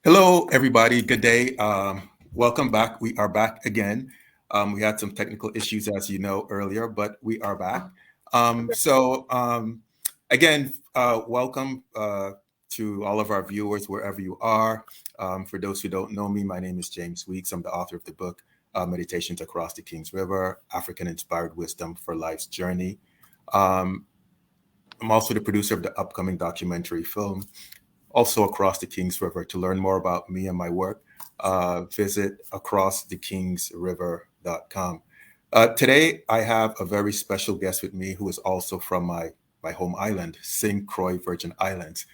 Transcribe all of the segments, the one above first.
Hello, everybody. Good day. Welcome back. We are back again. We had some technical issues, as you know, earlier, but we are back. Again, welcome to all of our viewers, wherever you are. For those who don't know me, my name is James Weeks. I'm the author of the book, Meditations Across the King's River, African-Inspired Wisdom for Life's Journey. Um, I'm also the producer of the upcoming documentary film, also Across the King's River. To learn more about me and my work, visit acrossthekingsriver.com. Today, I have a very special guest with me who is also from my home island, St. Croix, Virgin Islands.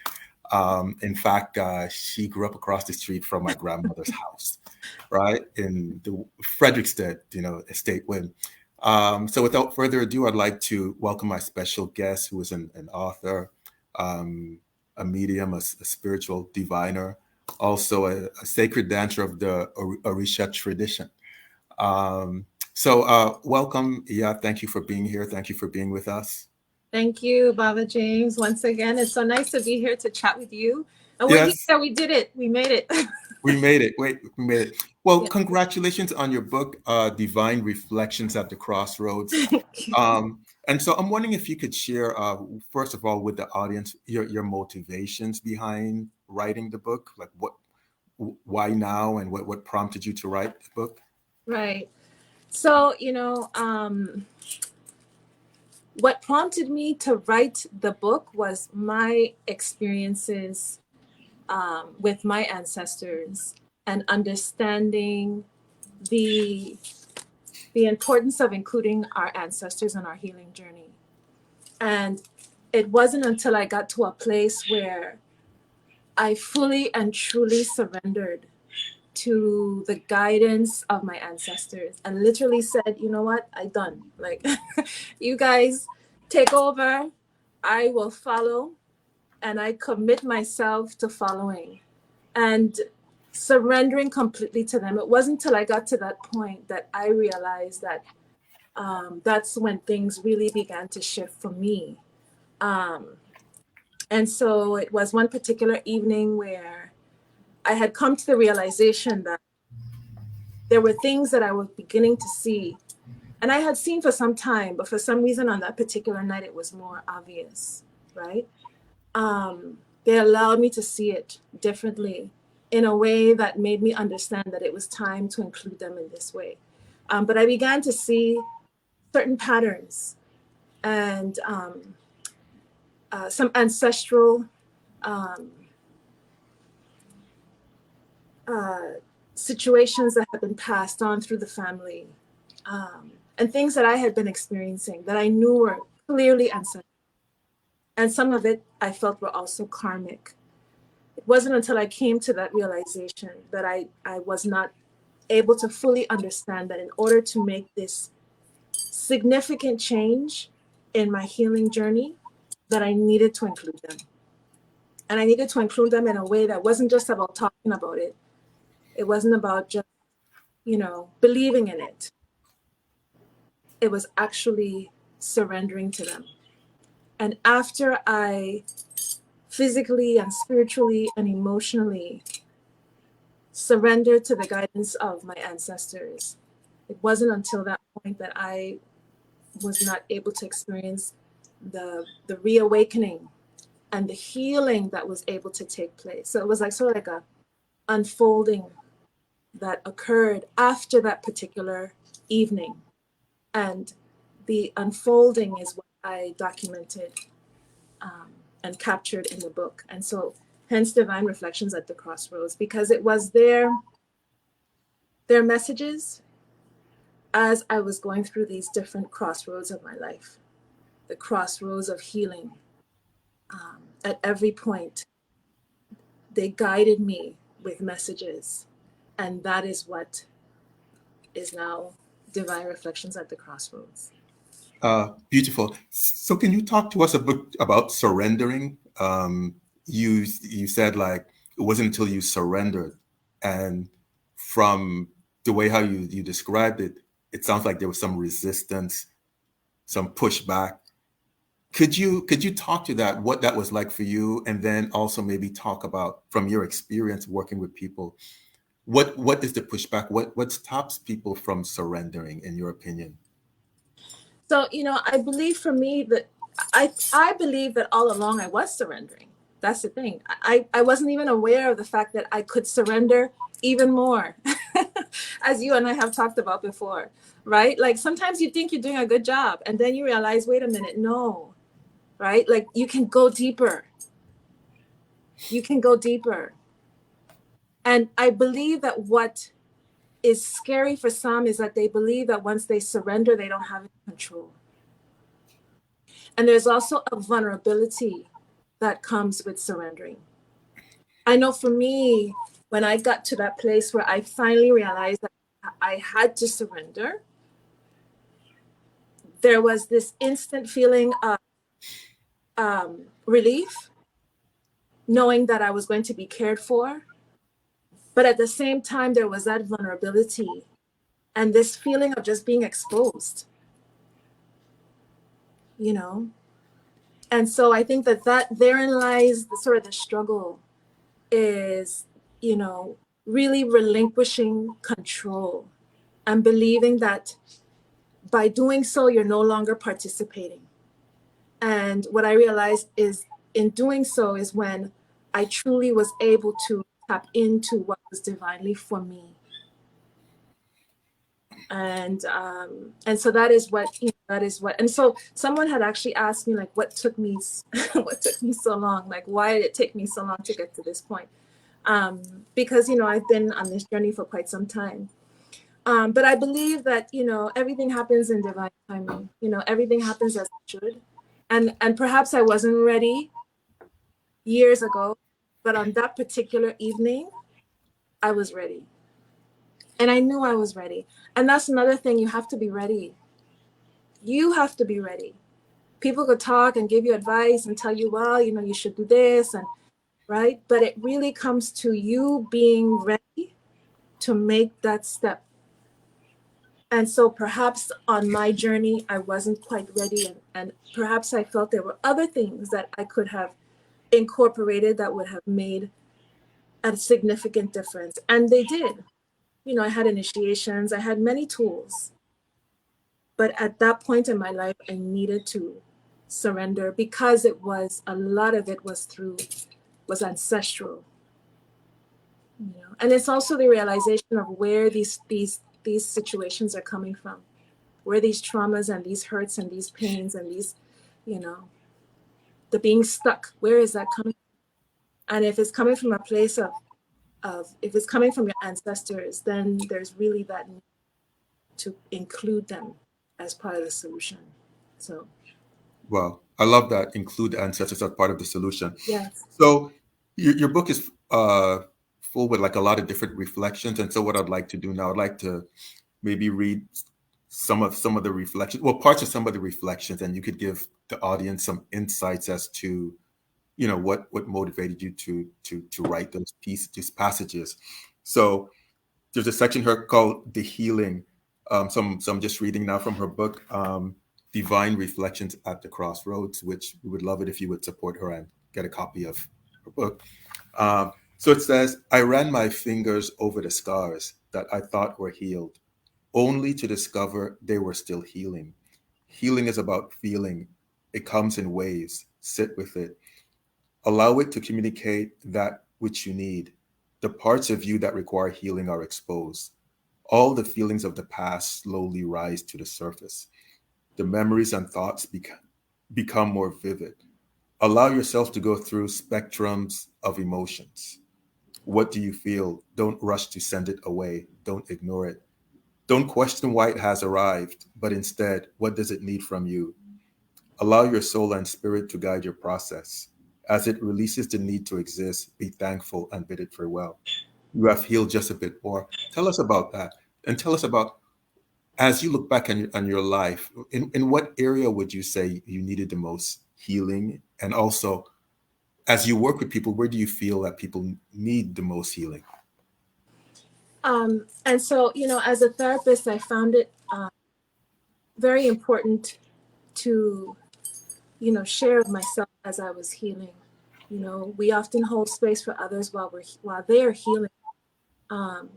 In fact, she grew up across the street from my grandmother's house, right, in the Frederickstead, estate wing. So without further ado, I'd like to welcome my special guest, who is an author, um, a medium, a spiritual diviner, also a sacred dancer of the Orisha tradition. Welcome. Yeah, thank you for being here. Thank you for being with us. Thank you, Baba James. Once again, it's so nice to be here to chat with you. And Yes, we did it. We made it. we made it. Wait, we made it. Well, Yeah. congratulations on your book, Divine Reflections at the Crossroads. Thank you. And so I'm wondering if you could share, first of all, with the audience, your motivations behind writing the book, like why now, and what prompted you to write the book? Right. So, what prompted me to write the book was my experiences with my ancestors and understanding the the importance of including our ancestors in our healing journey. And it wasn't until I got to a place where I fully and truly surrendered to the guidance of my ancestors and literally said, you know what, I done. Like, you guys take over, I will follow, and I commit myself to following and surrendering completely to them. It wasn't until I got to that point that I realized that that's when things really began to shift for me. Um, and so it was one particular evening where I had come to the realization that there were things that I was beginning to see. And I had seen for some time, but for some reason on that particular night, it was more obvious, right? They allowed me to see it differently in a way that made me understand that it was time to include them in this way. But I began to see certain patterns and some ancestral um, uh, situations that have been passed on through the family, and things that I had been experiencing that I knew were clearly ancestral. And some of it I felt were also karmic. It wasn't until I came to that realization that I was not able to fully understand that in order to make this significant change in my healing journey, that I needed to include them. And I needed to include them in a way that wasn't just about talking about it. It wasn't about just, believing in it. It was actually surrendering to them. And after I physically and spiritually and emotionally surrendered to the guidance of my ancestors, it wasn't until that point that I was not able to experience the reawakening and the healing that was able to take place. So it was like sort of like a unfolding that occurred after that particular evening. And the unfolding is what I documented and captured in the book. And so hence Divine Reflections at the Crossroads, because it was their messages as I was going through these different crossroads of my life, the crossroads of healing. At every point, they guided me with messages. And that is what is now Divine Reflections at the Crossroads. Beautiful. So, can you talk to us a bit about surrendering? You said like it wasn't until you surrendered, and from the way how you described it, it sounds like there was some resistance, some pushback. Could you talk to that, what that was like for you, and then also maybe talk about from your experience working with people, what is the pushback? What stops people from surrendering, in your opinion? So, I believe for me that I believe that all along I was surrendering. That's the thing. I wasn't even aware of the fact that I could surrender even more, as you and I have talked about before, right? Like sometimes you think you're doing a good job, and then you realize, wait a minute, no, right? Like you can go deeper. You can go deeper. And I believe that what is scary for some is that they believe that once they surrender, they don't have any control. And there's also a vulnerability that comes with surrendering. I know for me, when I got to that place where I finally realized that I had to surrender, there was this instant feeling of relief, knowing that I was going to be cared for. But at the same time, there was that vulnerability and this feeling of just being exposed, you know? And so I think that therein lies the sort of the struggle is, you know, really relinquishing control and believing that by doing so, you're no longer participating. And what I realized is in doing so is when I truly was able to tap into what was divinely for me. And so that is what, that is what, and so someone had actually asked me, like, what took me what took me so long, like why did it take me so long to get to this point? Because I've been on this journey for quite some time. But I believe that everything happens in divine timing. Everything happens as it should, and perhaps I wasn't ready years ago, but on that particular evening I was ready, and I knew I was ready. And that's another thing, you have to be ready. You have to be ready. People could talk and give you advice and tell you, well, you should do this, and right, but it really comes to you being ready to make that step. And so perhaps on my journey, I wasn't quite ready. And perhaps I felt there were other things that I could have incorporated that would have made a significant difference. And they did. I had initiations, I had many tools. But at that point in my life, I needed to surrender because a lot of it was ancestral. And it's also the realization of where these situations are coming from, where these traumas and these hurts and these pains and these, you know, the being stuck, where is that coming from? And if it's coming from a place of if it's coming from your ancestors, then there's really that need to include them as part of the solution. So Well, I love that. Include ancestors as part of the solution. yes. So your book is full with like a lot of different reflections, and so what I'd like to do now, I'd like to maybe read some of the reflections, well, parts of some of the reflections, and you could give the audience some insights as to what motivated you to write these passages. So there's a section here called "The Healing." So I'm just reading now from her book, "Divine Reflections at the Crossroads," which we would love it if you would support her and get a copy of her book. So it says, "I ran my fingers over the scars that I thought were healed, only to discover they were still healing. Healing is about feeling. It comes in waves. Sit with it. Allow it to communicate that which you need. The parts of you that require healing are exposed. All the feelings of the past slowly rise to the surface. The memories and thoughts become more vivid. Allow yourself to go through spectrums of emotions. What do you feel? Don't rush to send it away. Don't ignore it. Don't question why it has arrived, but instead, what does it need from you? Allow your soul and spirit to guide your process. As it releases the need to exist, be thankful and bid it farewell. You have healed just a bit more." Tell us about that. And tell us about, as you look back on your life, in what area would you say you needed the most healing? And also, as you work with people, where do you feel that people need the most healing? And so, as a therapist, I found it very important to share of myself as I was healing. We often hold space for others while they are healing. Um,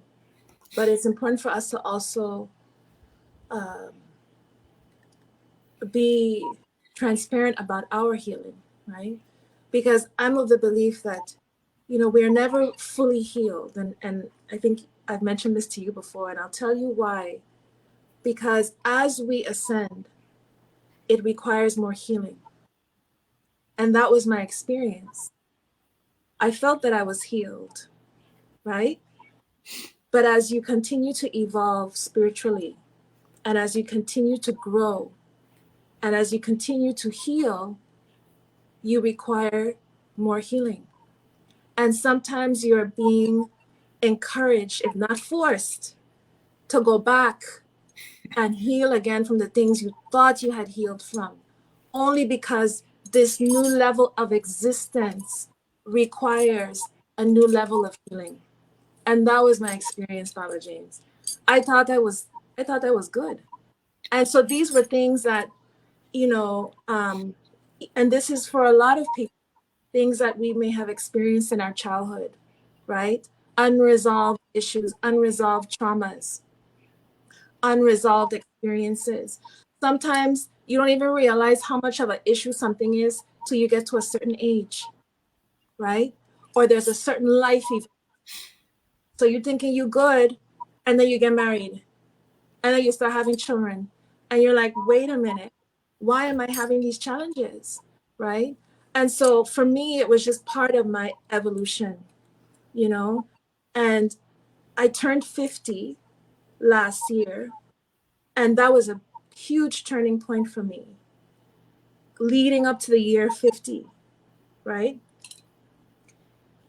but it's important for us to also um, be transparent about our healing, right? Because I'm of the belief that, we're never fully healed. And I think I've mentioned this to you before, and I'll tell you why. Because as we ascend, it requires more healing. And that was my experience. I felt that I was healed, right? But as you continue to evolve spiritually, and as you continue to grow, and as you continue to heal, you require more healing. And sometimes you're being encouraged, if not forced, to go back and heal again from the things you thought you had healed from, only because this new level of existence requires a new level of healing. And that was my experience, Baba James. I thought that was good. And so these were things that, and this is for a lot of people, things that we may have experienced in our childhood, right? Unresolved issues, unresolved traumas, unresolved experiences. Sometimes you don't even realize how much of an issue something is till you get to a certain age, right? Or there's a certain life event. So you're thinking you're good, and then you get married, and then you start having children, and you're like, wait a minute, why am I having these challenges, right? And so for me, it was just part of my evolution, you know? And I turned 50 last year, and that was a huge turning point for me leading up to the year 50, right?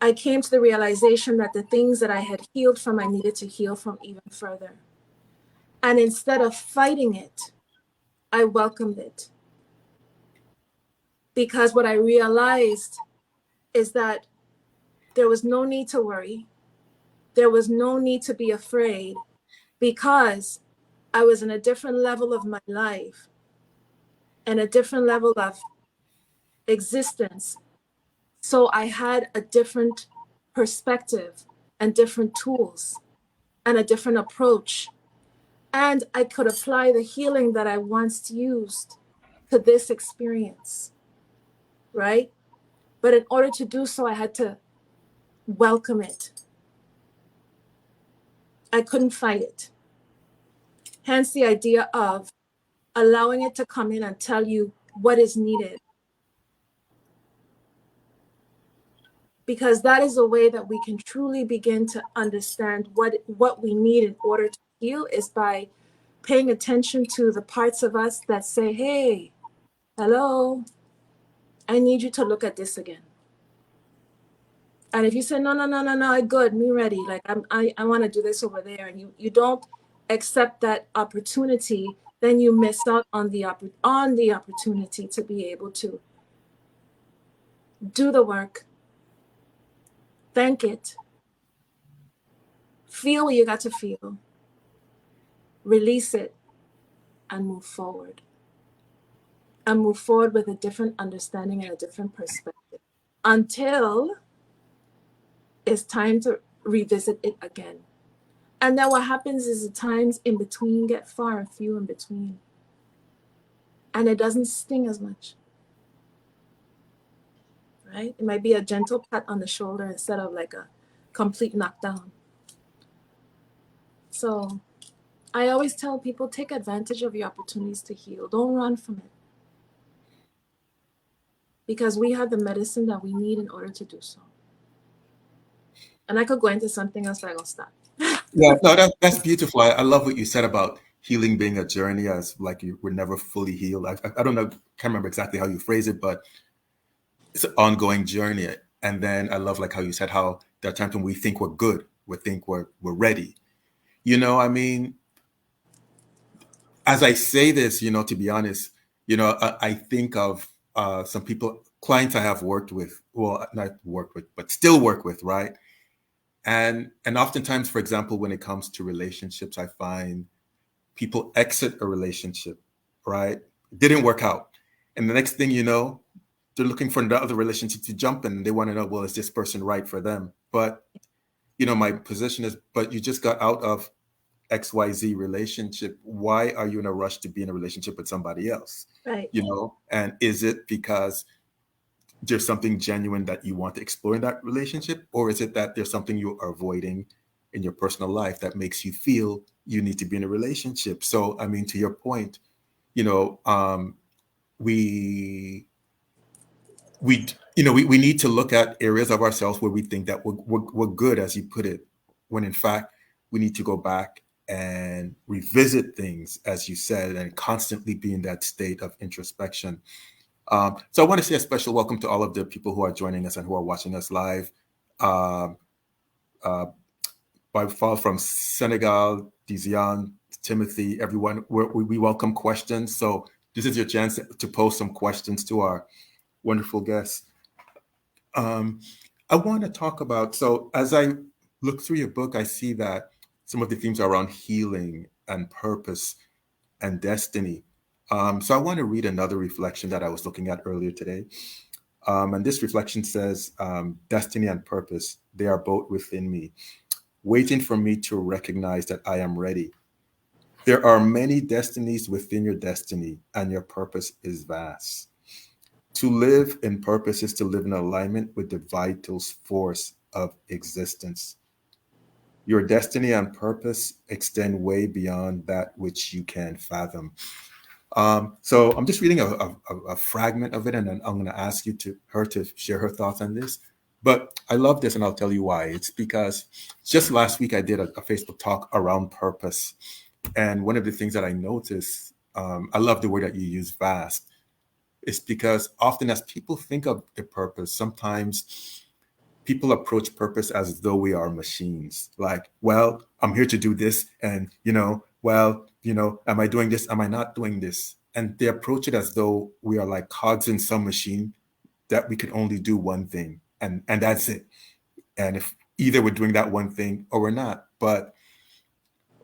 I came to the realization that the things that I had healed from, I needed to heal from even further. And instead of fighting it, I welcomed it. Because what I realized is that there was no need to worry. There was no need to be afraid, because I was in a different level of my life and a different level of existence. So I had a different perspective and different tools and a different approach. And I could apply the healing that I once used to this experience, right? But in order to do so, I had to welcome it. I couldn't fight it. Hence the idea of allowing it to come in and tell you what is needed. Because that is a way that we can truly begin to understand what we need in order to heal, is by paying attention to the parts of us that say, hey, hello, I need you to look at this again. And if you say, no, no, no, no, no, I'm good, me ready, like I want to do this over there, and you don't accept that opportunity, then you miss out on the opportunity to be able to do the work, thank it, feel what you got to feel, release it, and move forward. And move forward with a different understanding and a different perspective, until it's time to revisit it again. And then what happens is the times in between get far and few in between. And it doesn't sting as much, right? It might be a gentle pat on the shoulder instead of like a complete knockdown. So I always tell people, take advantage of your opportunities to heal. Don't run from it. Because we have the medicine that we need in order to do so. And I could go into something else, but I'm going to stop. Yeah, no, that's beautiful. I love what you said about healing being a journey, as like you were never fully healed. I don't know, can't remember exactly how you phrase it, but it's an ongoing journey. And then I love like how you said how there are times when we think we're good, we think we're ready. I mean, as I say this, to be honest, I think of some people, clients I have worked with, well, not worked with, but still work with, right? And oftentimes, for example, when it comes to relationships, I find people exit a relationship, right? Didn't work out. And the next thing you know, they're looking for another relationship to jump in. And they want to know, well, is this person right for them? But, my position is, but you just got out of XYZ relationship. Why are you in a rush to be in a relationship with somebody else? Right. And is it because there's something genuine that you want to explore in that relationship? Or is it that there's something you are avoiding in your personal life that makes you feel you need to be in a relationship? So, I mean, to your point, you know, we we need to look at areas of ourselves where we think that we're good, as you put it, when in fact we need to go back and revisit things, as you said, and constantly be in that state of introspection. So I want to say a special welcome to all of the people who are joining us and who are watching us live. Um, uh, by far from Senegal, Dizian, Timothy, everyone, we welcome questions. So this is your chance to pose some questions to our wonderful guests. Um, I want to talk about, so as I look through your book, I see that some of the themes are around healing and purpose and destiny. So I want to read another reflection that I was looking at earlier today. And this reflection says, destiny and purpose, they are both within me, waiting for me to recognize that I am ready. There are many destinies within your destiny, and your purpose is vast. To live in purpose is to live in alignment with the vital force of existence. Your destiny and purpose extend way beyond that which you can fathom. So I'm just reading a fragment of it, and then I'm going to ask her to share her thoughts on this. But I love this, and I'll tell you why. It's because just last week I did a Facebook talk around purpose, and one of the things that I noticed, I love the word that you use, vast. It's because often as people think of the purpose, sometimes people approach purpose as though we are machines. Like, well, I'm here to do this, and am I doing this? Am I not doing this? And they approach it as though we are like cogs in some machine that we can only do one thing, and that's it. And if either we're doing that one thing or we're not. But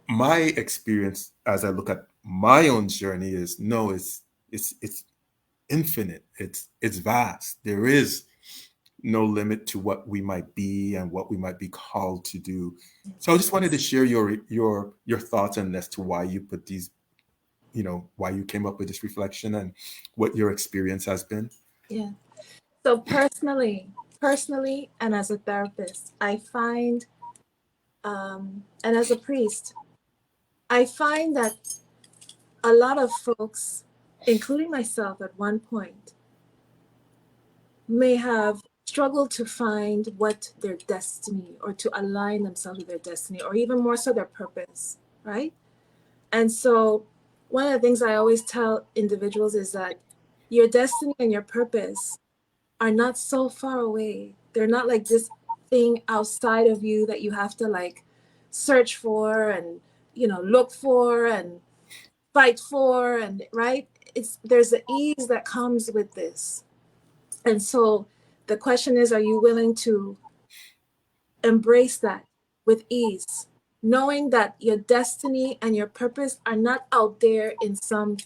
my experience as I look at my own journey is no, it's infinite. It's vast. There is no limit to what we might be and what we might be called to do. So I just wanted to share your thoughts on as to why you put these, why you came up with this reflection and what your experience has been. Yeah. So personally, and as a therapist, I find, and as a priest, I find that a lot of folks, including myself at one point, may have struggled to find what their destiny, or to align themselves with their destiny, or even more so their purpose, right? And so one of the things I always tell individuals is that your destiny and your purpose are not so far away. They're not like this thing outside of you that you have to like search for and look for and fight for, and right, there's an ease that comes with this. And so the question is, are you willing to embrace that with ease, knowing that your destiny and your purpose are not out there in some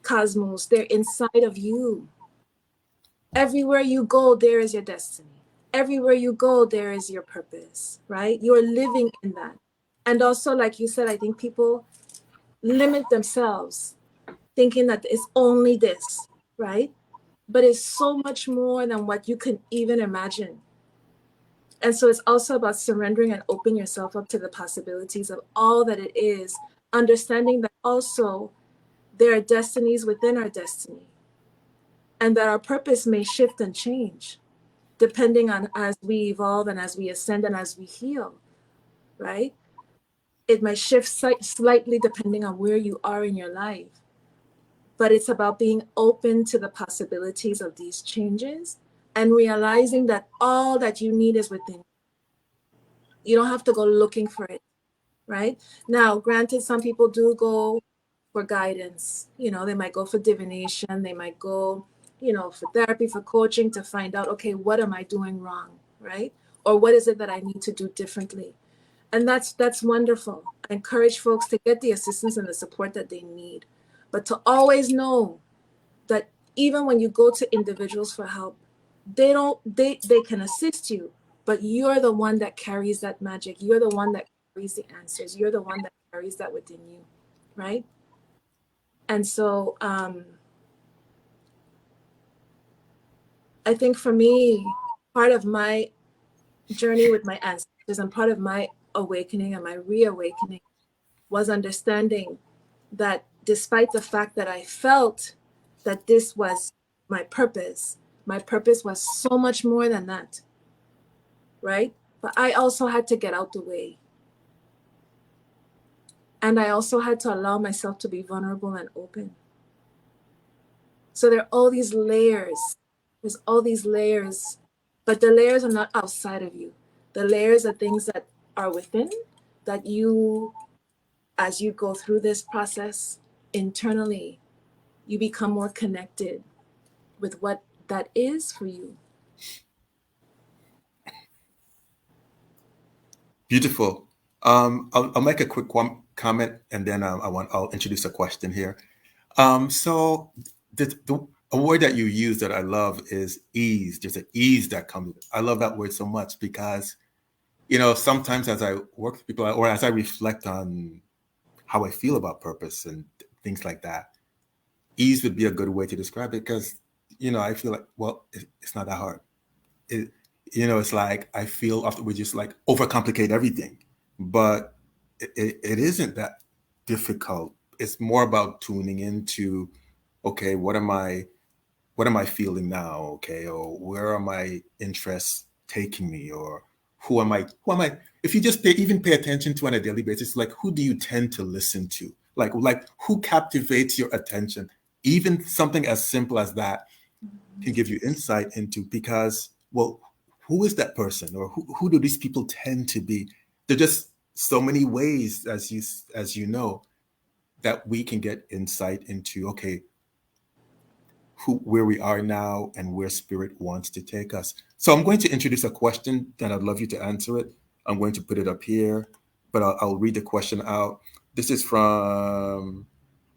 cosmos, they're inside of you. Everywhere you go, there is your destiny. Everywhere you go, there is your purpose, right? You're living in that. And also, like you said, I think people limit themselves thinking that it's only this, right? But it's so much more than what you can even imagine. And so it's also about surrendering and opening yourself up to the possibilities of all that it is, understanding that also there are destinies within our destiny, and that our purpose may shift and change depending on as we evolve and as we ascend and as we heal, right? It might shift slightly depending on where you are in your life. But it's about being open to the possibilities of these changes and realizing that all that you need is within you. You don't have to go looking for it, right? Now, granted, some people do go for guidance. They might go for divination, they might go, for therapy, for coaching, to find out, okay, what am I doing wrong, right? Or what is it that I need to do differently? And that's wonderful. I encourage folks to get the assistance and the support that they need, but to always know that even when you go to individuals for help, they can assist you, but you're the one that carries that magic. You're the one that carries the answers. You're the one that carries that within you, right? And so I think for me, part of my journey with my ancestors and part of my awakening and my reawakening was understanding that despite the fact that I felt that this was my purpose was so much more than that, right? But I also had to get out the way. And I also had to allow myself to be vulnerable and open. So there are all these layers. There's all these layers, but the layers are not outside of you. The layers are things that are within, that you, as you go through this process internally, you become more connected with what that is for you. Beautiful. I'll make a quick comment, and then I'll introduce a question here. So a word that you use that I love is ease. There's an ease that comes. I love that word so much because, sometimes as I work with people or as I reflect on how I feel about purpose and things like that, ease would be a good way to describe it because, I feel like, well, it's not that hard. It, it's like I feel often we just like overcomplicate everything, but it isn't that difficult. It's more about tuning into, okay, what am I feeling now? Okay, or where are my interests taking me? Or who am I? If you just even pay attention to on a daily basis, like who do you tend to listen to? Like who captivates your attention? Even something as simple as that can give you insight into because, well, who is that person, or who do these people tend to be? There are just so many ways, as you know, that we can get insight into, okay, where we are now and where spirit wants to take us. So I'm going to introduce a question and I'd love you to answer it. I'm going to put it up here, but I'll read the question out. This is from,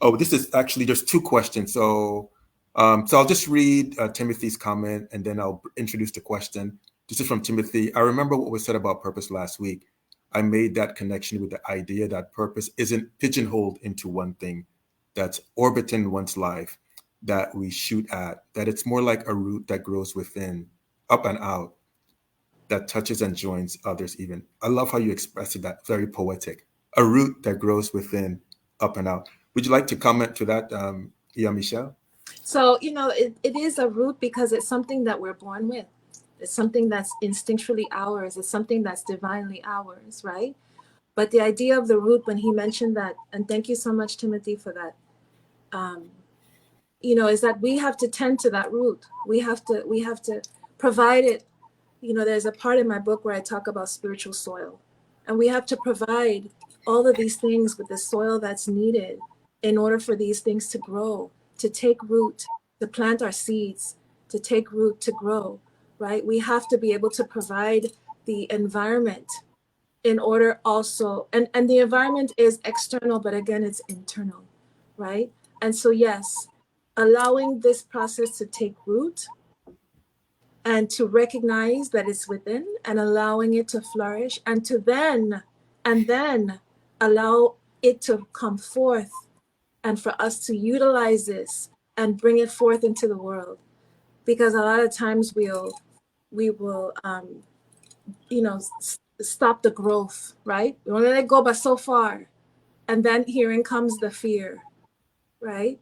oh, this is actually, there's two questions. So I'll just read Timothy's comment and then I'll introduce the question. This is from Timothy. I remember what was said about purpose last week. I made that connection with the idea that purpose isn't pigeonholed into one thing that's orbiting one's life that we shoot at, that it's more like a root that grows within, up and out, that touches and joins others even. I love how you expressed it, that very poetic. A root that grows within, up and out. Would you like to comment to that, Michelle? So, it is a root because it's something that we're born with. It's something that's instinctually ours. It's something that's divinely ours, right? But the idea of the root, when he mentioned that, and thank you so much, Timothy, for that, is that we have to tend to that root. We have to provide it. There's a part in my book where I talk about spiritual soil, and we have to provide all of these things with the soil that's needed in order for these things to grow, to take root, to plant our seeds, to take root, to grow, right? We have to be able to provide the environment in order also, and the environment is external, but again, it's internal, right? And so, yes, allowing this process to take root and to recognize that it's within and allowing it to flourish and then allow it to come forth and for us to utilize this and bring it forth into the world, because a lot of times we will stop the growth, right? We want to let it go but so far, and then herein comes the fear, right?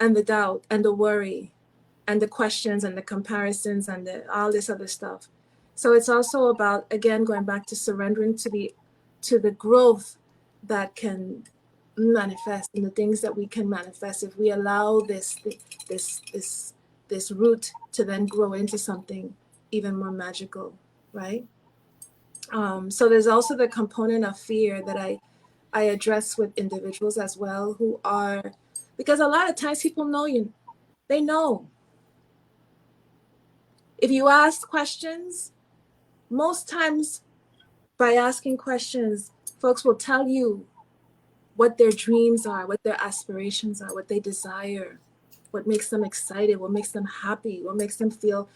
And the doubt and the worry and the questions and the comparisons and all this other stuff. So it's also about, again, going back to surrendering to the growth that can manifest and the things that we can manifest if we allow this root to then grow into something even more magical, right? So there's also the component of fear that I address with individuals as well, who are, because a lot of times people know you, they know. If you ask questions, most times by asking questions, folks will tell you what their dreams are, what their aspirations are, what they desire, what makes them excited, what makes them happy, what makes them feel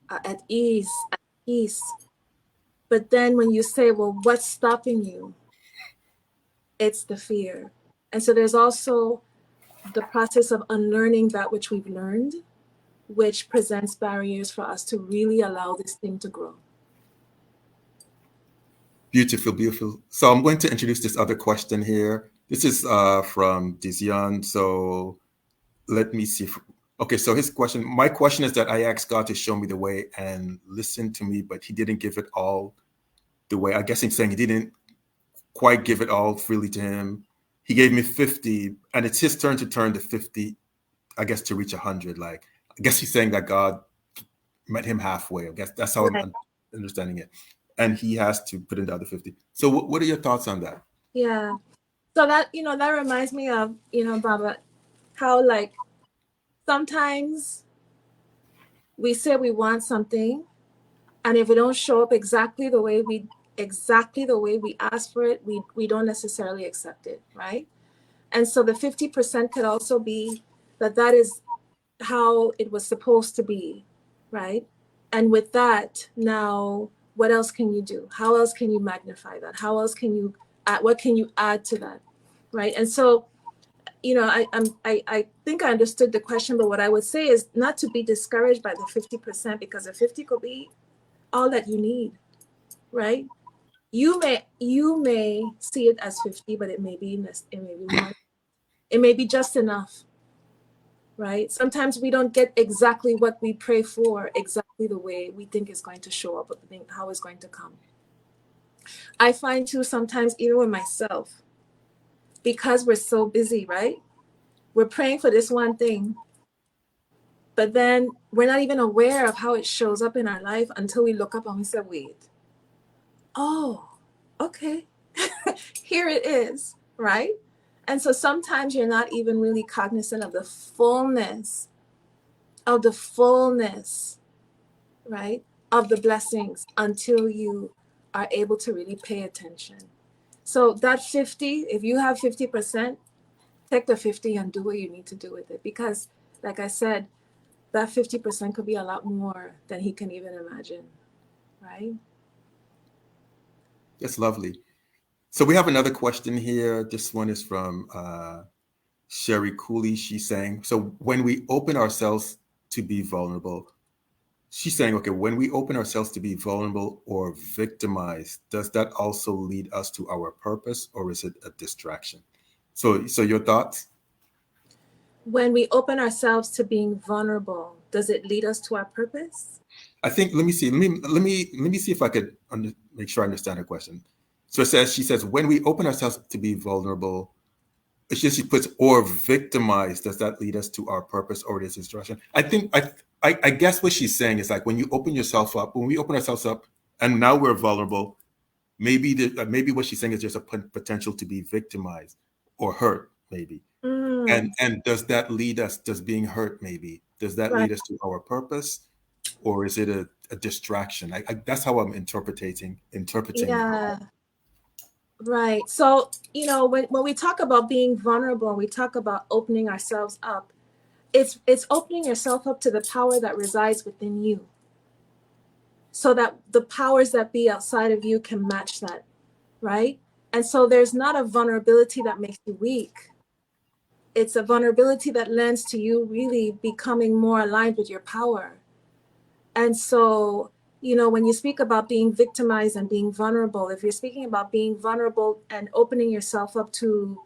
at ease, at peace. But then when you say, well, what's stopping you? It's the fear. And so there's also the process of unlearning that which we've learned, which presents barriers for us to really allow this thing to grow. Beautiful, beautiful. So I'm going to introduce this other question here. This is from Dizian. So let me see. Okay, so his question, my question is that I asked God to show me the way and listen to me, but he didn't give it all the way. I guess he's saying he didn't quite give it all freely to him. He gave me 50, and it's his turn to turn the 50, I guess, to reach 100. Like, I guess he's saying that God met him halfway. I guess that's how Right. I'm understanding it. And he has to put in the other 50. So what are your thoughts on that? Yeah. So that, that reminds me of, Baba, how like sometimes we say we want something, and if it don't show up exactly the way we ask for it, we don't necessarily accept it, right? And so the 50% could also be that is how it was supposed to be, right? And with that, now what else can you do? How else can you magnify that? How else can you add, what can you add to that, right? And so, I think I understood the question, but what I would say is not to be discouraged by the 50%, because the 50 could be all that you need, right? You may see it as 50, but it may be more. It may be just enough, right? Sometimes we don't get exactly what we pray for, exactly the way we think is going to show up, or think how it's going to come. I find too sometimes, even with myself, because we're so busy, right? We're praying for this one thing, but then we're not even aware of how it shows up in our life until we look up and we say, wait, oh, okay, here it is, right? And so sometimes you're not even really cognizant of the fullness, right, of the blessings until you are able to really pay attention. So that 50, if you have 50%, take the 50 and do what you need to do with it. Because, like I said, that 50% could be a lot more than he can even imagine, right? That's lovely. So we have another question here. This one is from Sherry Cooley. She's saying, so when we open ourselves to be vulnerable, she's saying, okay, when we open ourselves to be vulnerable or victimized, does that also lead us to our purpose, or is it a distraction? So your thoughts? When we open ourselves to being vulnerable, does it lead us to our purpose? I think, let me see. Let me see if I could make sure I understand her question. So she says, when we open ourselves to be vulnerable, she puts or victimized, does that lead us to our purpose or this instruction? I think I guess what she's saying is like when you open yourself up, when we open ourselves up and now we're vulnerable, maybe what she's saying is there's a potential to be victimized or hurt, maybe. And does that lead us, does being hurt, maybe, does that Right. lead us to our purpose, or is it a distraction? That's how I'm interpreting her. Yeah. Right. So, when we talk about being vulnerable, we talk about opening ourselves up. It's opening yourself up to the power that resides within you, so that the powers that be outside of you can match that, right? And so there's not a vulnerability that makes you weak. It's a vulnerability that lends to you really becoming more aligned with your power. And so, when you speak about being victimized and being vulnerable, if you're speaking about being vulnerable and opening yourself up to,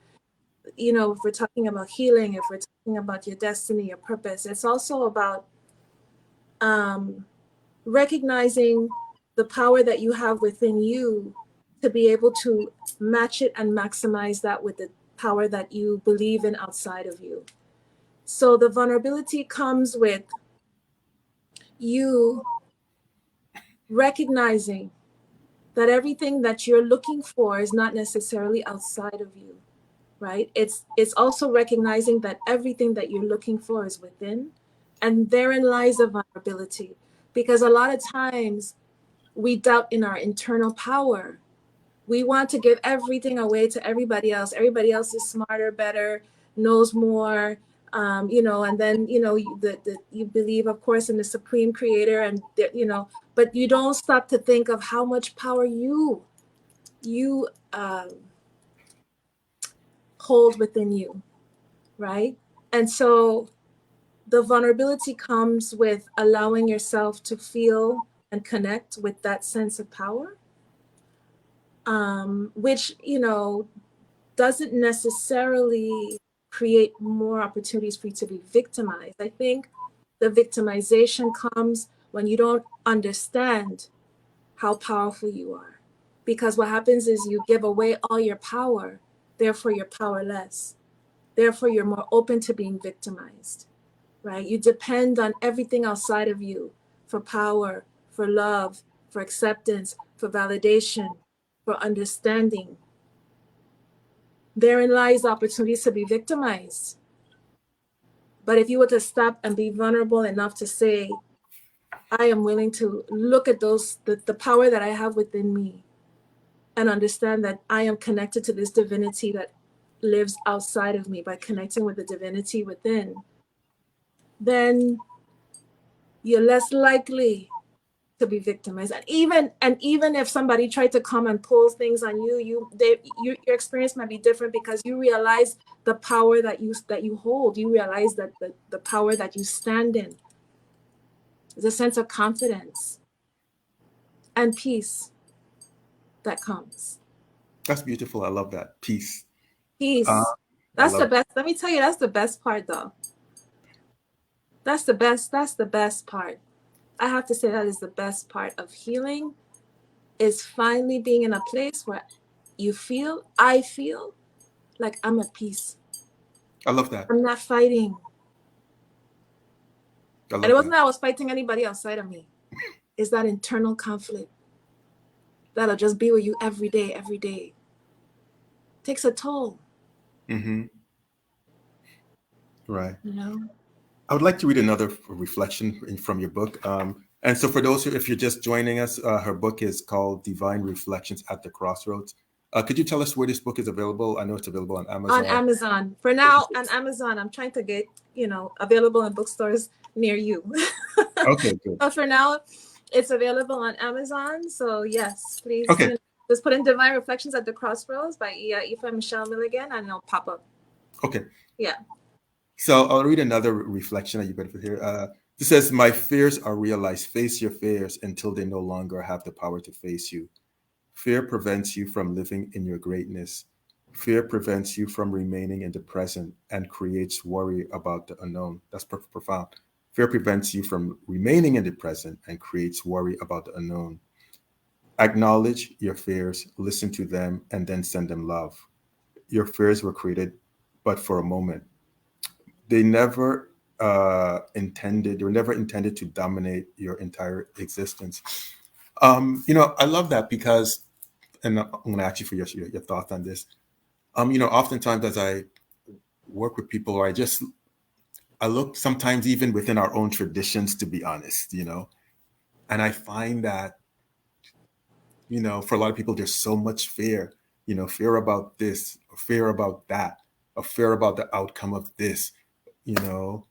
if we're talking about healing, if we're talking about your destiny, your purpose, it's also about recognizing the power that you have within you to be able to match it and maximize that with the power that you believe in outside of you. So the vulnerability comes with you recognizing that everything that you're looking for is not necessarily outside of you, right? It's also recognizing that everything that you're looking for is within, and therein lies a vulnerability. Because a lot of times we doubt in our internal power. We want to give everything away to everybody else. Everybody else is smarter, better, knows more, And then, you believe, of course, in the supreme creator, and, but you don't stop to think of how much power you hold within you, right? And so the vulnerability comes with allowing yourself to feel and connect with that sense of power, which, doesn't necessarily create more opportunities for you to be victimized. I think the victimization comes when you don't understand how powerful you are. Because what happens is you give away all your power, therefore you're powerless. Therefore, you're more open to being victimized, right? You depend on everything outside of you for power, for love, for acceptance, for validation, for understanding. Therein lies opportunities to be victimized. But if you were to stop and be vulnerable enough to say, I am willing to look at the power that I have within me, and understand that I am connected to this divinity that lives outside of me by connecting with the divinity within, then you're less likely to be victimized. And even if somebody tried to come and pull things on your experience might be different, because you realize the power that you hold. You realize that the power that you stand in is a sense of confidence and peace that comes. That's beautiful. I love that. Peace. Uh, Peace. I That's the love. best. Let me tell you, that's the best part, though. That's the best part. I have to say that is the best part of healing, is finally being in a place where I feel like I'm at peace. I love that. I'm not fighting. I And it love wasn't that. that I was fighting anybody outside of me. It's that internal conflict that'll just be with you every day, every day. Takes a toll, Hmm. Right. you know? I would like to read another reflection from your book. And so, for those who, if you're just joining us, her book is called Divine Reflections at the Crossroads. Could you tell us where this book is available? I know it's available on On Amazon. Amazon. For now, on Amazon, I'm trying to get, available in bookstores near you. Okay, good. But for now, it's available on Amazon. So yes, please, Okay, just put in Divine Reflections at the Crossroads by Ife Milligan, and it'll pop up. okay. Yeah. So I'll read another reflection that you got for here. This says, "My fears are realized. Face your fears until they no longer have the power to face you. Fear prevents you from living in your greatness. Fear prevents you from remaining in the present and creates worry about the unknown." That's profound. Fear prevents you from remaining in the present and creates worry about the unknown. Acknowledge your fears, listen to them, and then send them love. Your fears were created, but for a moment. They were never intended to dominate your entire existence. I love that because, and I'm going to ask you for your thoughts on this. Oftentimes as I work with people, or I look sometimes even within our own traditions, to be honest, and I find that, for a lot of people, there's so much fear, fear about this, fear about that, a fear about the outcome of this, you know,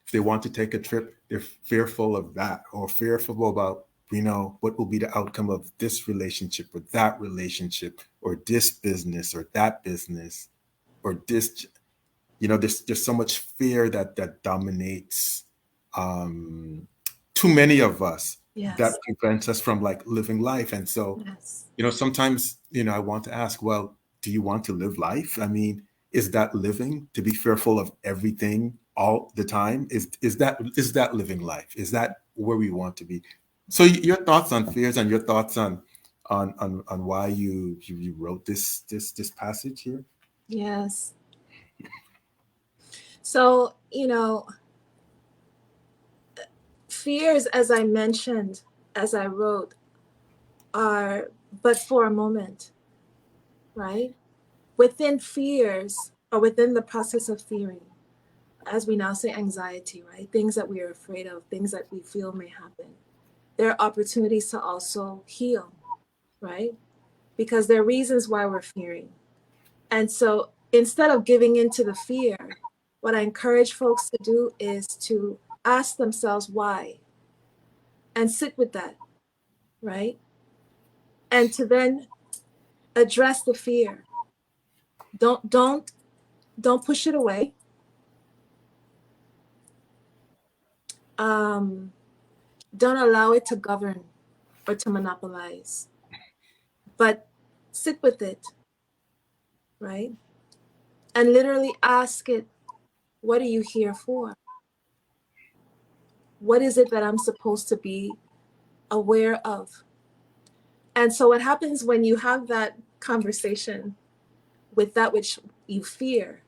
if they want to take a trip, they're fearful of that, or fearful about, what will be the outcome of this relationship or that relationship, or this business or that business, or this, there's so much fear that dominates, um, too many of us, that Yes. prevents us from like living life. And so, Yes. sometimes, I want to ask, well, do you want to live life? I mean, is that living, to be fearful of everything all the time? Is that living life? Is that where we want to be? So your thoughts on fears, and your thoughts on why you wrote this passage here? Yes. So, fears, as I mentioned, as I wrote, are but for a moment, right? Within fears, or within the process of fearing, as we now say, anxiety, right? Things that we are afraid of, things that we feel may happen. There are opportunities to also heal, right? Because there are reasons why we're fearing. And so instead of giving into the fear, what I encourage folks to do is to ask themselves why and sit with that, right? And to then address the fear. Don't push it away. Um, don't allow it to govern or to monopolize, but sit with it, right? And literally ask it, what are you here for? What is it that I'm supposed to be aware of? And so what happens when you have that conversation with that which you fear,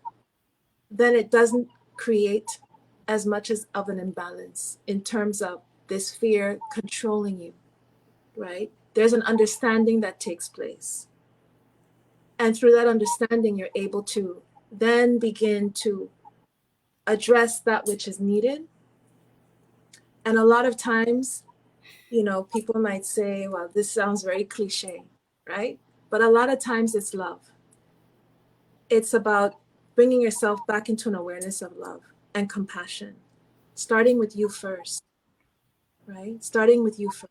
then it doesn't create as much as of an imbalance in terms of this fear controlling you, right? There's an understanding that takes place. And through that understanding, you're able to then begin to address that which is needed. And a lot of times, people might say, well, this sounds very cliche, right? But a lot of times it's love. It's about bringing yourself back into an awareness of love and compassion, starting with you first, right? Starting with you first.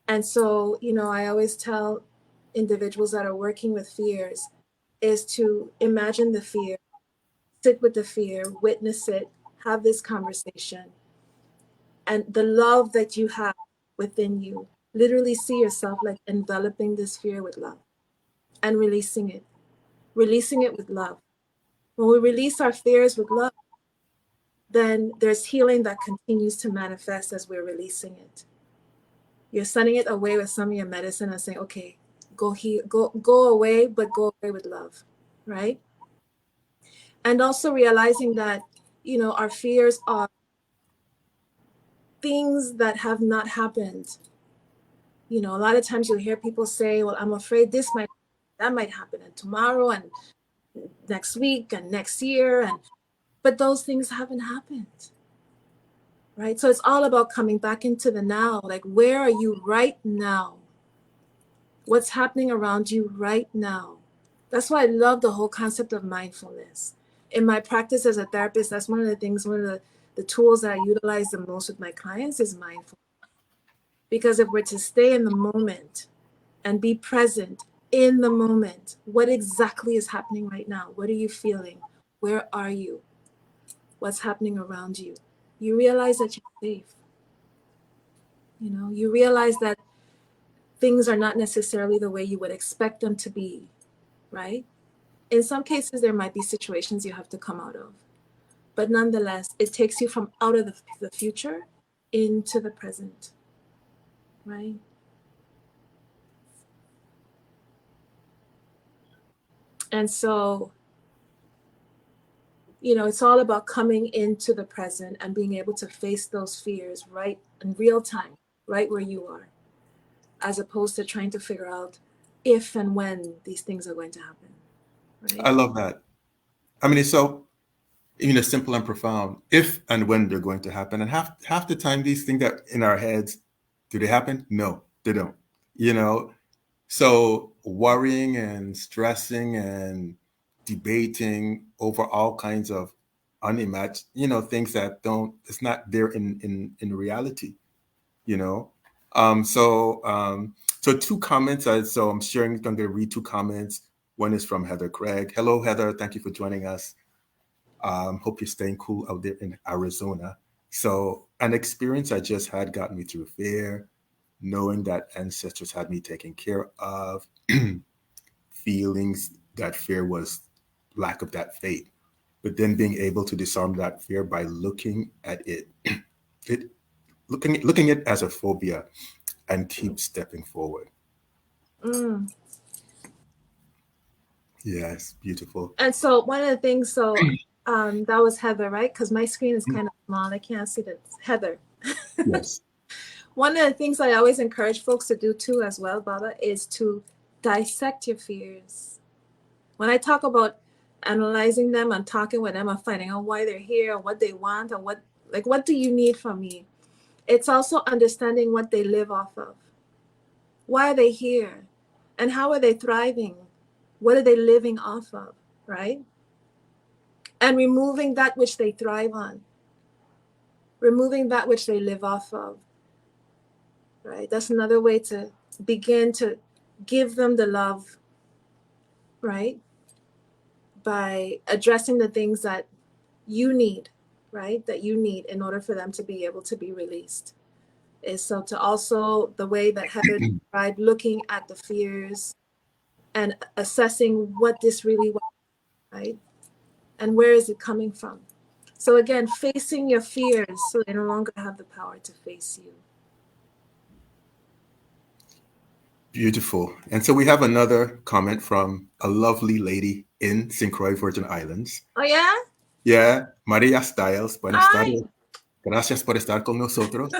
And so, I always tell individuals that are working with fears is to imagine the fear, sit with the fear, witness it, have this conversation, and the love that you have within you. Literally see yourself like enveloping this fear with love and releasing it with love. When we release our fears with love, then there's healing that continues to manifest as we're releasing it. You're sending it away with some of your medicine and saying, okay, go away, but go away with love, right? And also realizing that, our fears are things that have not happened. A lot of times you'll hear people say, well, I'm afraid that might happen and tomorrow and next week and next year. But those things haven't happened, right? So it's all about coming back into the now. Like, where are you right now? What's happening around you right now? That's why I love the whole concept of mindfulness. In my practice as a therapist, that's one of the tools that I utilize the most with my clients is mindfulness. Because if we're to stay in the moment and be present in the moment, what exactly is happening right now? What are you feeling? Where are you? What's happening around you? You realize that you're safe. You realize that things are not necessarily the way you would expect them to be, right? In some cases, there might be situations you have to come out of. But nonetheless, it takes you from out of the future into the present, right? And so, it's all about coming into the present and being able to face those fears right in real time, right where you are, as opposed to trying to figure out if and when these things are going to happen, right? I love that. I mean, it's so simple and profound. If and when they're going to happen, and half the time, these things that in our heads, do they happen? No, they don't. You know, so worrying and stressing and debating over all kinds of unimagined, things that don't. It's not there in reality. You know, so two comments. So I'm sharing. I'm going to read two comments. One is from Heather Craig. Hello, Heather. Thank you for joining us. Hope you're staying cool out there in Arizona. So, an experience I just had got me through fear, knowing that ancestors had me taken care of, feelings that fear was lack of that faith, but then being able to disarm that fear by looking at it, it looking at it as a phobia, and keep stepping forward. Mm. Yes, beautiful. And so one of the things, that was Heather, right? Because my screen is kind of small. I can't see that. Heather. Yes. One of the things I always encourage folks to do too as well, Baba, is to dissect your fears. When I talk about analyzing them and talking with them and finding out why they're here and what they want and what do you need from me? It's also understanding what they live off of. Why are they here? And how are they thriving? What are they living off of, right? and removing that which they thrive on, removing that which they live off of, right? That's another way to begin to give them the love, right? By addressing the things that you need, right? That you need in order for them to be able to be released. Is so to also the way that Heather described, looking at the fears and assessing what this really was, right? And where is it coming from? So again, facing your fears so they no longer have the power to face you. Beautiful. And so we have another comment from a lovely lady in St. Croix, Virgin Islands. Oh yeah? Yeah, Maria Styles. Buenas Hi. tardes. Gracias por estar con nosotros,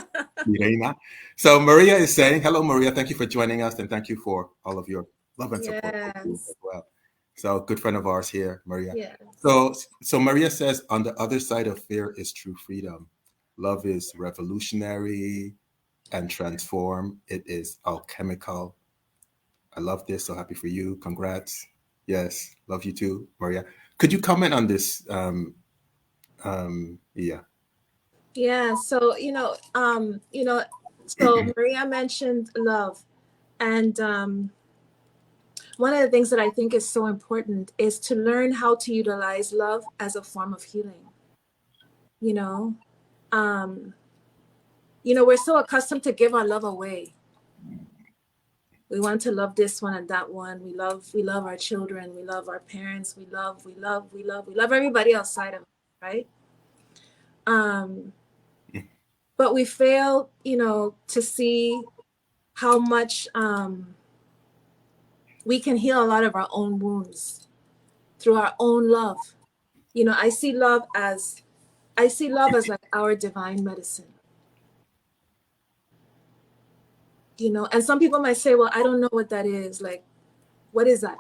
mi reina. So Maria is saying, hello, Maria. Thank you for joining us, and thank you for all of your love and support Yes. as well. So good friend of ours here, Maria. Yes. So Maria says, on the other side of fear is true freedom. Love is revolutionary and transform. It is alchemical. I love this. So happy for you. Congrats. Yes, love you too, Maria. Could you comment on this? Yeah. Yeah. So so Maria mentioned love. And one of the things that I think is so important is to learn how to utilize love as a form of healing. You know, um, we're so accustomed to give our love away. We want to love this one and that one. We love our children. We love our parents. We love everybody outside of us, right? Um, but we fail, to see how much we can heal a lot of our own wounds through our own love. I see love as like our divine medicine. And some people might say, well, I don't know what that is. Like, what is that?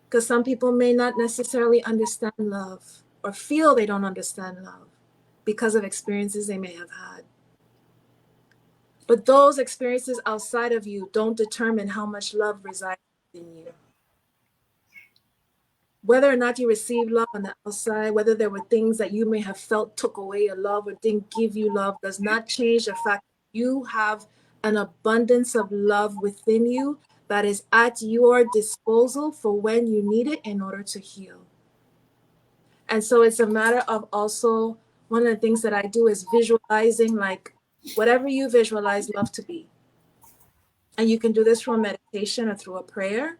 Because some people may not necessarily understand love or feel they don't understand love because of experiences they may have had. But those experiences outside of you don't determine how much love resides in you. Whether or not you receive love on the outside, whether there were things that you may have felt took away your love or didn't give you love, does not change the fact that you have an abundance of love within you that is at your disposal for when you need it in order to heal. And so it's a matter of also, one of the things that I do is visualizing, like whatever you visualize love to be. And you can do this through a meditation or through a prayer,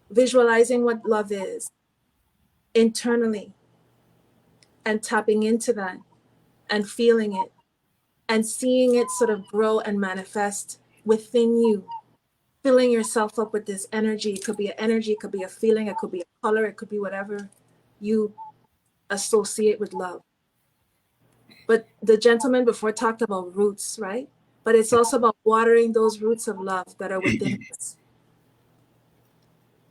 visualizing what love is internally and tapping into that and feeling it and seeing it sort of grow and manifest within you, filling yourself up with this energy. It could be an energy, it could be a feeling, it could be a color, it could be whatever you associate with love. But the gentleman before talked about roots, right? But it's also about watering those roots of love that are within us.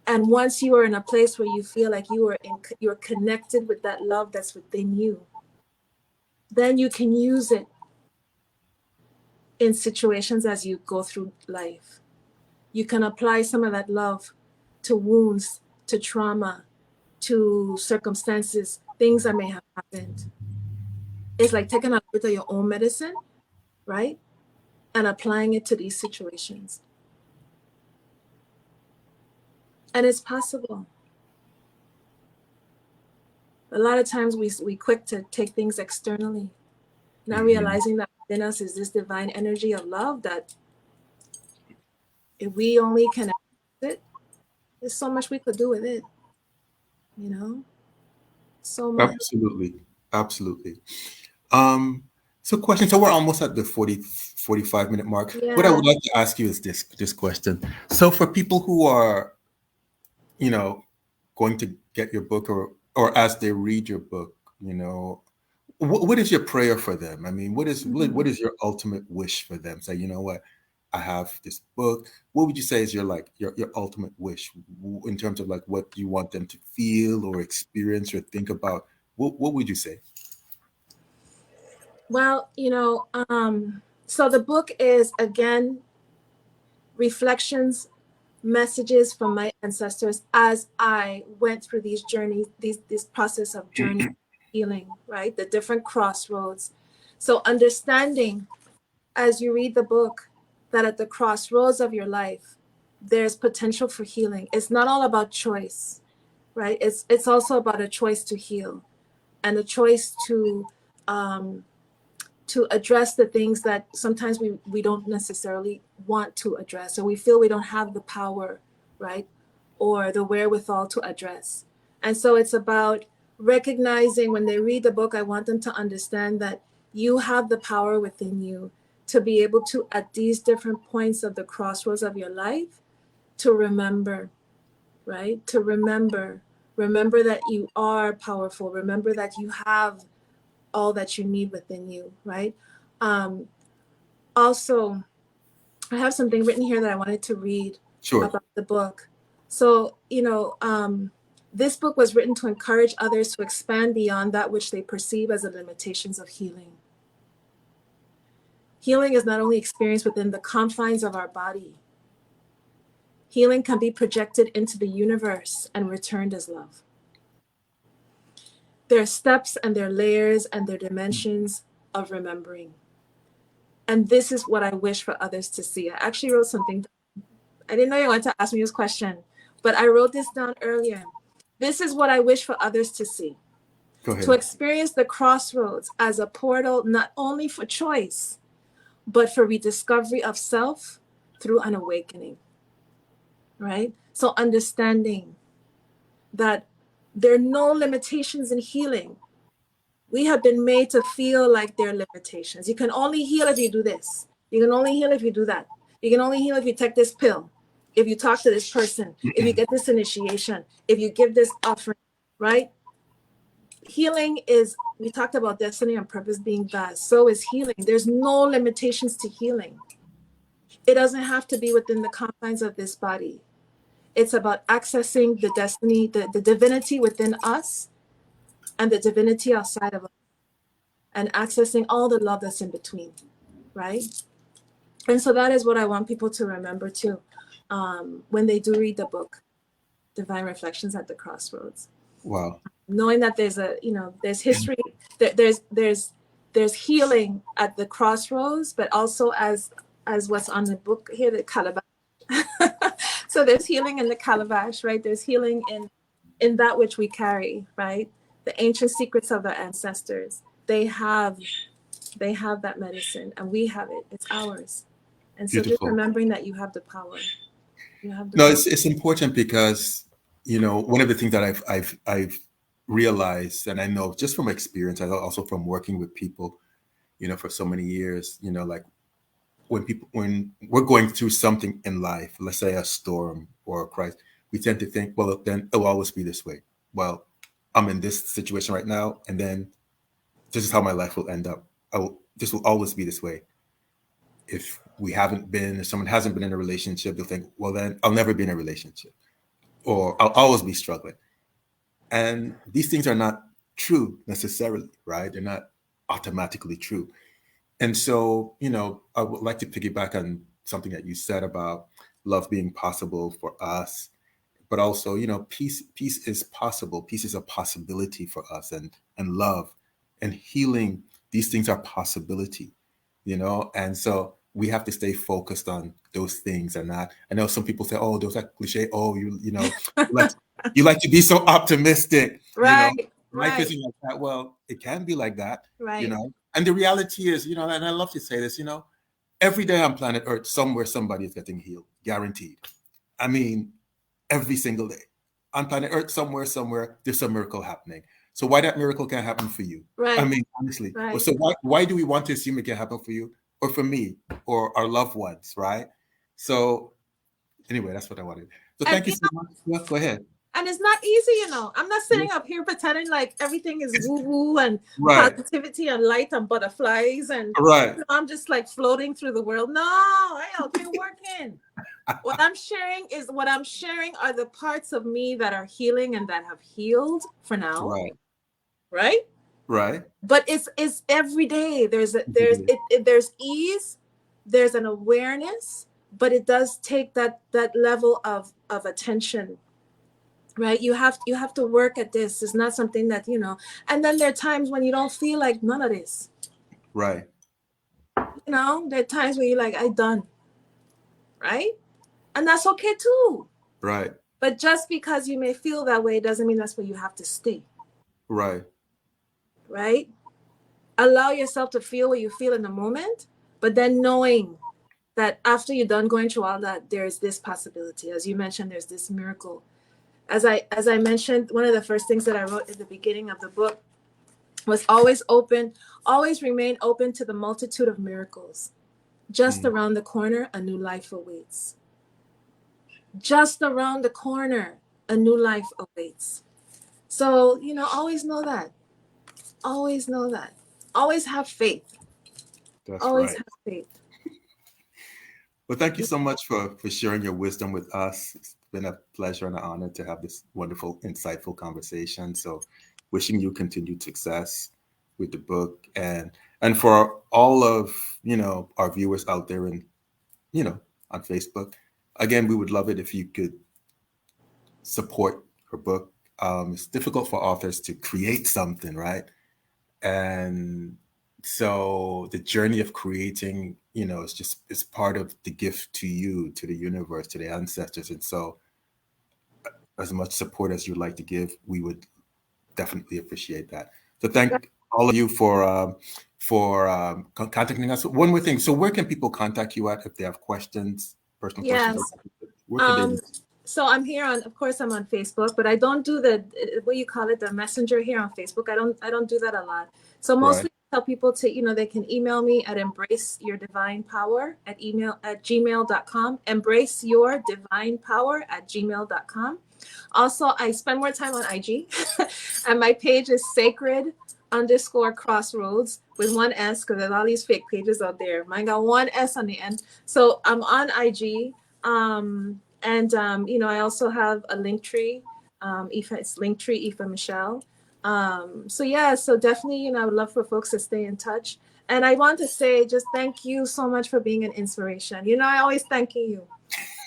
And once you are in a place where you feel like you're connected with that love that's within you, then you can use it in situations as you go through life. You can apply some of that love to wounds, to trauma, to circumstances, things that may have happened. It's like taking a bit of your own medicine, right? And applying it to these situations. And it's possible. A lot of times we quick to take things externally, not realizing that within us is this divine energy of love that if we only can access it, there's so much we could do with it, so much. Absolutely. Absolutely. So question, so we're almost at the 45-minute mark. What I Yeah. would like to ask you is this question. So for people who are, you know, going to get your book or as they read your book, what is your prayer for them? I mean, what is your ultimate wish for them? Say, you know what, I have this book. What would you say is your ultimate wish in terms of like what you want them to feel or experience or think about? What would you say? Well, so the book is, again, Reflections messages from my ancestors as I went through these journeys, this process of journey healing, right? The different crossroads. So understanding as you read the book that at the crossroads of your life, there's potential for healing. It's not all about choice, right? It's also about a choice to heal and a choice to address the things that sometimes we don't necessarily want to address, or we feel we don't have the power, right? Or the wherewithal to address. And so it's about recognizing when they read the book, I want them to understand that you have the power within you to be able to, at these different points of the crossroads of your life, to remember, right? To remember that you are powerful. Remember that you have all that you need within you, right? Um, Also, I have something written here that I wanted to read Sure. about the book. So, this book was written to encourage others to expand beyond that which they perceive as the limitations of healing. Healing is not only experienced within the confines of our body, healing can be projected into the universe and returned as love. There are steps and there are layers and there are dimensions of remembering. And this is what I wish for others to see. I actually wrote something. I didn't know you wanted to ask me this question, but I wrote this down earlier. This is what I wish for others to see. Go To ahead. experience the crossroads as a portal, not only for choice, but for rediscovery of self through an awakening, right? So understanding that there are no limitations in healing. We have been made to feel like there are limitations. You can only heal if you do this. You can only heal if you do that. You can only heal if you take this pill, if you talk to this person, if you get this initiation, if you give this offering, right? Healing is, we talked about destiny and purpose being vast. So is healing. There's no limitations to healing. It doesn't have to be within the confines of this body. It's about accessing the destiny, the divinity within us and the divinity outside of us, and accessing all the love that's in between, right? And so that is what I want people to remember too, when they do read the book, Divine Reflections at the Crossroads. Wow. Knowing that there's history, there's healing at the crossroads, but also as what's on the book here, the calabash. So there's healing in the calabash, right? There's healing in that which we carry, right? The ancient secrets of our ancestors. They have that medicine, and we have it. It's ours. And so just Beautiful. remembering that you have the power. You have the No, power. it's important because one of the things that I've realized, and I know just from experience, and also from working with people, for so many years, like when we're going through something in life, let's say a storm or a crisis, we tend to think, well, then it'll always be this way. Well, I'm in this situation right now, and then this is how my life will end up. This will always be this way. If someone hasn't been in a relationship, they'll think, well, then I'll never be in a relationship, or I'll always be struggling. And these things are not true necessarily, right? They're not automatically true. And so, I would like to piggyback on something that you said about love being possible for us, but also, peace is possible. Peace is a possibility for us, and love and healing, these things are possibility, and so we have to stay focused on those things and not. I know some people say, oh, those are cliche. Oh, like you like to be so optimistic, Right, life right, isn't like that. Well, it can be like that, right. and the reality is, and I love to say this, every day on planet Earth, somewhere somebody is getting healed, guaranteed. I mean, every single day on planet Earth, somewhere, there's a miracle happening. So why that miracle can't happen for you? I Right, mean, honestly. Well, right. so why do we want to assume it can happen for you or for me or our loved ones, right? So anyway, that's what I wanted. So And thank you so much. Yeah, go ahead. and it's not easy, I'm not Yeah. sitting up here pretending like everything is It's woo woo and right, positivity and light and butterflies and right. I'm just like floating through the world. No, I out here working. What I'm sharing are the parts of me that are healing and that have healed for now, Right, right? right. But it's every day. There's Every day. there's ease, there's an awareness, but it does take that level of attention, right? You have to work at this. It's not something that, and then there are times when you don't feel like none of this. Right. There are times where you're like, I done, right? And that's okay too. Right. But just because you may feel that way doesn't mean that's where you have to stay. Right. Right? Allow yourself to feel what you feel in the moment, but then knowing that after you're done going through all that, there's this possibility. As you mentioned, there's this miracle. As I mentioned, one of the first things that I wrote at the beginning of the book was always remain open to the multitude of miracles. Just around the corner, a new life awaits. Just around the corner, a new life awaits. So, always know that. Always know that. Always have faith. That's Always right. have faith. Well, thank you so much for sharing your wisdom with us. It's been a pleasure and an honor to have this wonderful, insightful conversation. So, wishing you continued success with the book, and for all of our viewers out there and on Facebook. Again, we would love it if you could support her book. It's difficult for authors to create something, right? And so the journey of creating, it's part of the gift to you, to the universe, to the ancestors. And so as much support as you'd like to give, we would definitely appreciate that. So thank all of you for contacting us. One more thing. So where can people contact you at if they have questions, personal questions? Yes. Where can they? So I'm here of course I'm on Facebook, but I don't do what you call it, the messenger here on Facebook. I don't do that a lot. So Right. mostly I tell people to, they can email me at embraceyourdivinepower at gmail.com, embraceyourdivinepower@gmail.com. Also, I spend more time on IG and my page is sacred_crossroads with one S, because there's all these fake pages out there. Mine got one S on the end. So I'm on IG. And I also have a link tree. It's Linktree Ife Michelle. So definitely, I would love for folks to stay in touch. And I want to say just thank you so much for being an inspiration. I always thanking you.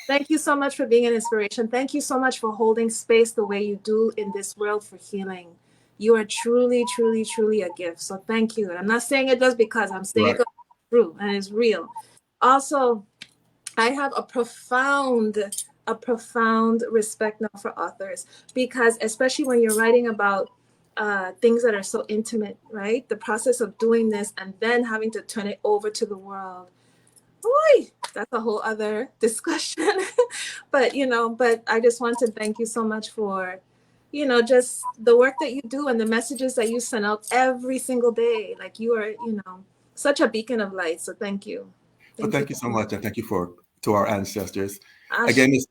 Thank you so much for being an inspiration. Thank you so much for holding space the way you do in this world for healing. You are truly, truly, truly a gift. So thank you. And I'm not saying it just because I'm saying it true and it's real. Also, I have a profound respect now for authors, because especially when you're writing about things that are so intimate, right? The process of doing this and then having to turn it over to the world. Boy, that's a whole other discussion. but I just want to thank you so much for, just the work that you do and the messages that you send out every single day. Like you are, such a beacon of light. So thank you. Well, thank you so much. And thank you to our ancestors. Ash. Again, it's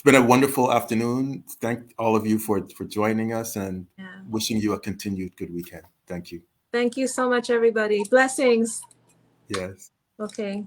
been a wonderful afternoon. Thank all of you for joining us, and wishing you a continued good weekend. Thank you. Thank you so much, everybody. Blessings. Yes. Okay.